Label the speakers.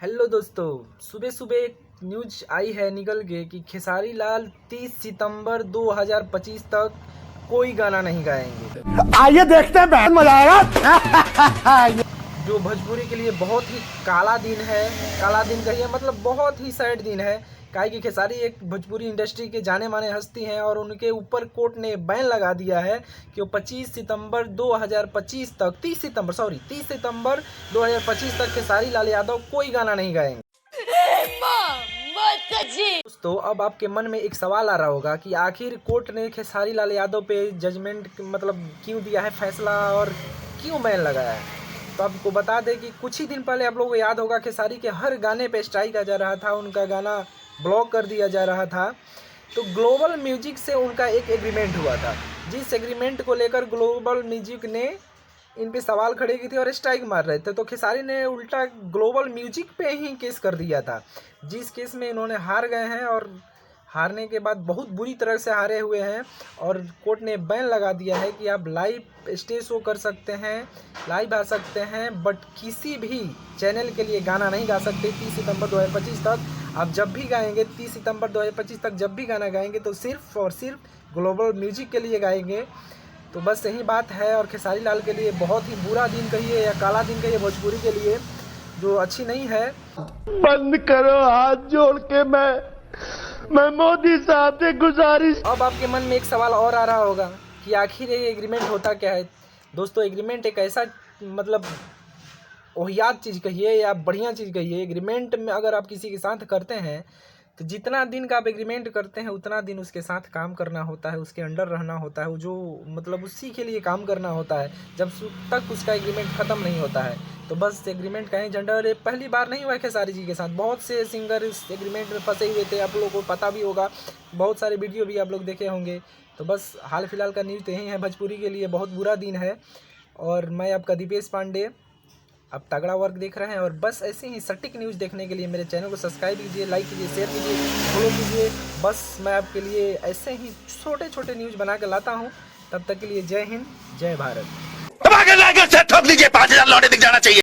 Speaker 1: Hello दोस्तों, सुबह सुबह एक न्यूज आई है निकल के कि खेसारी लाल 30 सितंबर 2025 तक कोई गाना नहीं गाएंगे।
Speaker 2: आइए देखते हैं, बहुत मजा आएगा।
Speaker 1: जो भोजपुरी के लिए बहुत ही काला दिन है, काला दिन कहिए मतलब बहुत ही सैड दिन है। काहे कि खेसारी एक भोजपुरी इंडस्ट्री के जाने माने हस्ती हैं और उनके ऊपर कोर्ट ने बैन लगा दिया है कि वो 25 सितंबर 2025 तक 30 सितंबर 2025 तक खेसारी लाल यादव कोई गाना नहीं गाएंगे। दोस्तों, अब आपके मन में एक सवाल आ रहा होगा कि आखिर कोर्ट ने खेसारी लाल यादव पे जजमेंट मतलब क्यों दिया है फैसला और क्यों बैन लगाया है। तो आपको बता दें कि कुछ ही दिन पहले आप लोगों को याद होगा खेसारी के हर गाने पे स्ट्राइक आ जा रहा था, उनका गाना ब्लॉक कर दिया जा रहा था। तो ग्लोबल म्यूजिक से उनका एक एग्रीमेंट हुआ था, जिस एग्रीमेंट को लेकर ग्लोबल म्यूजिक ने इन पे सवाल खड़े की थी और स्ट्राइक मार रहे थे। तो खेसारी ने उल्टा ग्लोबल म्यूजिक पे ही केस कर दिया था, जिस केस में इन्होंने हार गए हैं और हारने के बाद बहुत बुरी तरह से हारे हुए हैं। और कोर्ट ने बैन लगा दिया है कि आप लाइव स्टेज शो कर सकते हैं, लाइव आ सकते हैं, बट किसी भी चैनल के लिए गाना नहीं गा सकते 30 सितंबर 2025 तक। आप जब भी गाएंगे 30 सितंबर 2025 तक जब भी गाना गाएंगे तो सिर्फ और सिर्फ ग्लोबल म्यूजिक के लिए गाएंगे। तो बस यही बात है। और खेसारी लाल के लिए बहुत ही बुरा दिन कहिए या काला दिन कहिए भोजपुरी के लिए, जो अच्छी नहीं है।
Speaker 2: बंद करो, हाथ जोड़ के मैं मोदी साहब से गुजारिश।
Speaker 1: अब आपके मन में एक सवाल और आ रहा होगा कि आखिर ये एग्रीमेंट होता क्या है। दोस्तों, एग्रीमेंट एक ऐसा मतलब ओहियात चीज़ कहिए या बढ़िया चीज़ कहिए। एग्रीमेंट में अगर आप किसी के साथ करते हैं तो जितना दिन का आप एग्रीमेंट करते हैं उतना दिन उसके साथ काम करना होता है, उसके अंडर रहना होता है, जो मतलब उसी के लिए काम करना होता है जब तक उसका एग्रीमेंट ख़त्म नहीं होता है। तो बस एग्रीमेंट का ही झंडा। और ये पहली बार नहीं हुआ है खेसारी जी के साथ, बहुत से सिंगर इस एग्रीमेंट में फंसे हुए थे, आप लोगों को पता भी होगा, बहुत सारे वीडियो भी आप लोग देखे होंगे। तो बस हाल फिलहाल का न्यूज़ यही है, भोजपुरी के लिए बहुत बुरा दिन है। और मैं आपका दीपेश पांडे, आप तगड़ा वर्क देख रहे हैं। और बस ऐसे ही सटीक न्यूज़ देखने के लिए मेरे चैनल को सब्सक्राइब कीजिए, लाइक कीजिए, शेयर कीजिए, फॉलो कीजिए। बस मैं आपके लिए ऐसे ही छोटे छोटे न्यूज़ बना कर लाता हूं। तब तक के लिए जय हिंद, जय भारत।
Speaker 2: ठोक लीजिए, 5000 लौटे दिख जाना चाहिए।